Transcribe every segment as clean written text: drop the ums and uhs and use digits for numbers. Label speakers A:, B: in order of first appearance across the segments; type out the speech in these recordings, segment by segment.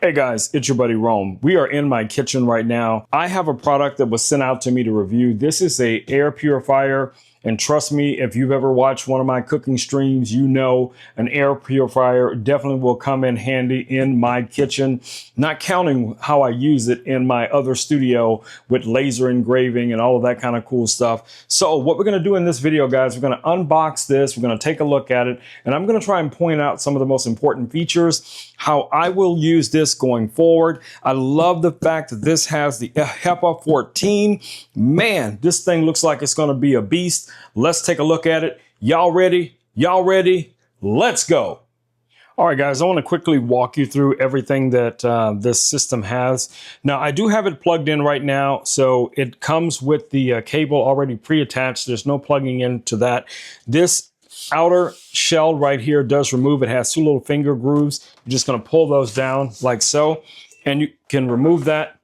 A: Hey guys, it's your buddy Rome. We are in my kitchen right now. I have a product that was sent out to me to review. This is a air purifier. And trust me, if you've ever watched one of my cooking streams, you know an air purifier definitely will come in handy in my kitchen, not counting how I use it in my other studio with laser engraving and all of that kind of cool stuff. So what we're going to do in this video, guys, we're going to unbox this. We're going to take a look at it, and I'm going to try and point out some of the most important features, how I will use this going forward. I love the fact that this has the HEPA 14. Man, this thing looks like it's going to be a beast. Let's take a look at it. Y'all ready? Y'all ready? Let's go. All right, guys, I want to quickly walk you through everything that this system has. Now, I do have it plugged in right now, so it comes with the cable already pre-attached. There's no plugging into that. This outer shell right here does remove. It has two little finger grooves. You're just going to pull those down like so, and you can remove that.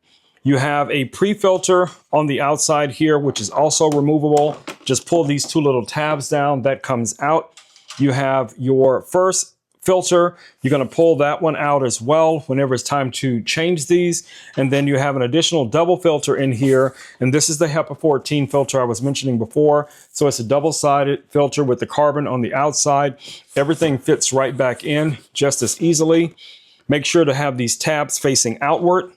A: You have a pre-filter on the outside here, which is also removable. Just pull these two little tabs down, that comes out. You have your first filter. You're going to pull that one out as well whenever it's time to change these. And then you have an additional double filter in here. And this is the HEPA 14 filter I was mentioning before. So it's a double-sided filter with the carbon on the outside. Everything fits right back in just as easily. Make sure to have these tabs facing outward.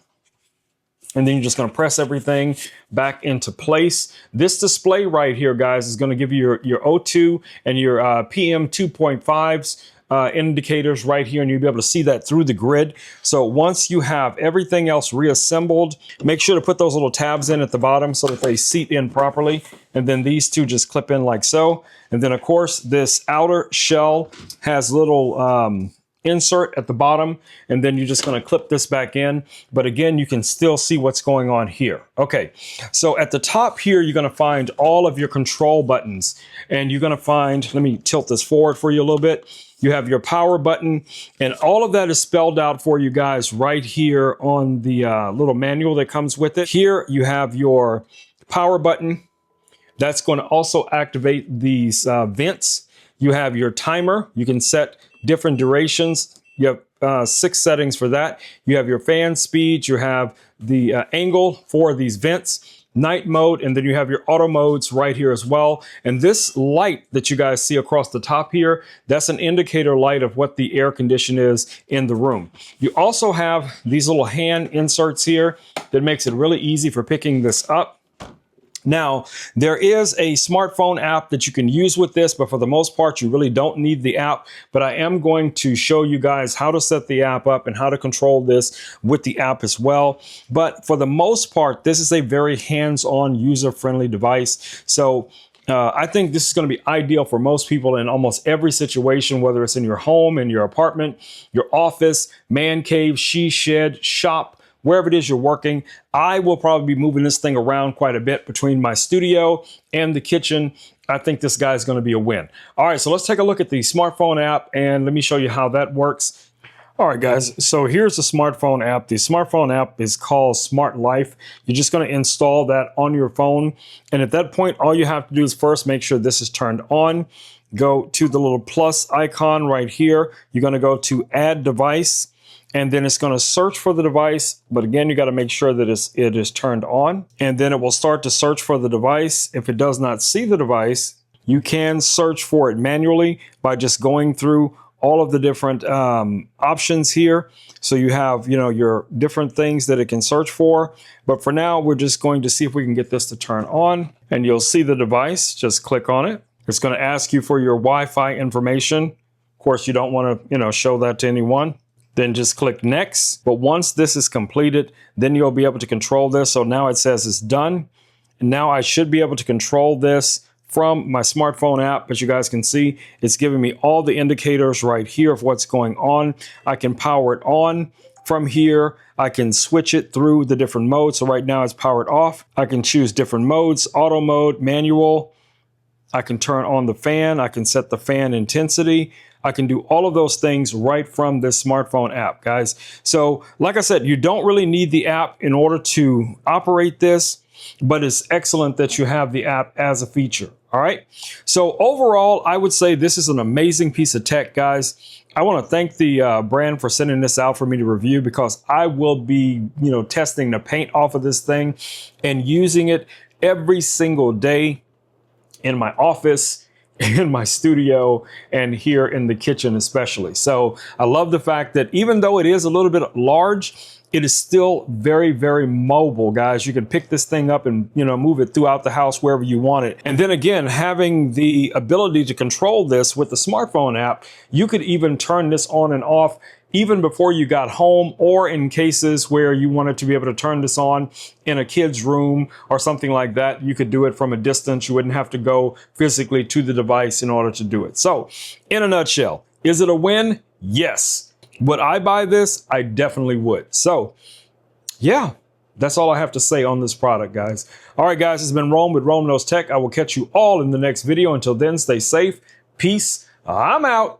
A: And then you're just going to press everything back into place. This display right here, guys, is going to give you your O2 and your PM2.5s indicators right here, and you'll be able to see that through the grid. So once you have everything else reassembled, make sure to put those little tabs in at the bottom so that they seat in properly. And then these two just clip in like so. And then, of course, this outer shell has little insert at the bottom, and then you're just going to clip this back in. But again, you can still see what's going on here. Okay, so at the top here, you're going to find all of your control buttons, and you're going to find, let me tilt this forward for you a little bit. You have your power button, and all of that is spelled out for you guys right here on the little manual that comes with it. Here you have your power button. That's going to also activate these vents. You have your timer. You can set different durations. You have 6 settings for that. You have your fan speed. You have the angle for these vents, night mode, and then you have your auto modes right here as well. And this light that you guys see across the top here, that's an indicator light of what the air condition is in the room. You also have these little hand inserts here that makes it really easy for picking this up. Now, there is a smartphone app that you can use with this, but for the most part, you really don't need the app. But I am going to show you guys how to set the app up and how to control this with the app as well. But for the most part, this is a very hands-on, user-friendly device. So I think this is going to be ideal for most people in almost every situation, whether it's in your home, in your apartment, your office, man cave, she shed, shop, wherever it is you're working. I will probably be moving this thing around quite a bit between my studio and the kitchen. I think this guy is going to be a win. All right, so let's take a look at the smartphone app, and let me show you how that works. All right, guys, so here's the smartphone app. The smartphone app is called Smart Life. You're just going to install that on your phone. And at that point, all you have to do is first make sure this is turned on. Go to the little plus icon right here. You're going to go to Add Device. And then it's going to search for the device. But again, you got to make sure that it is turned on. And then it will start to search for the device. If it does not see the device, you can search for it manually by just going through all of the different options here. So you have, your different things that it can search for. But for now, we're just going to see if we can get this to turn on. And you'll see the device. Just click on it. It's going to ask you for your Wi-Fi information. Of course, you don't want to, show that to anyone. Then just click next. But once this is completed, then you'll be able to control this. So now it says it's done. And now I should be able to control this from my smartphone app. As you guys can see, it's giving me all the indicators right here of what's going on. I can power it on from here. I can switch it through the different modes. So right now it's powered off. I can choose different modes, auto mode, manual. I can turn on the fan. I can set the fan intensity. I can do all of those things right from this smartphone app, guys. So like I said, you don't really need the app in order to operate this, but it's excellent that you have the app as a feature. All right. So overall, I would say this is an amazing piece of tech, guys. I want to thank the brand for sending this out for me to review, because I will be, testing the paint off of this thing and using it every single day in my office, in my studio, and here in the kitchen especially. So I love the fact that even though it is a little bit large, it is still very, very mobile, guys. You can pick this thing up and, move it throughout the house wherever you want it. And then again, having the ability to control this with the smartphone app, you could even turn this on and off even before you got home, or in cases where you wanted to be able to turn this on in a kid's room or something like that, you could do it from a distance. You wouldn't have to go physically to the device in order to do it. So in a nutshell, is it a win? Yes. Would I buy this? I definitely would. So yeah, that's all I have to say on this product, guys. All right, guys, it's been Rome with Rome Knows Tech. I will catch you all in the next video. Until then, stay safe. Peace. I'm out.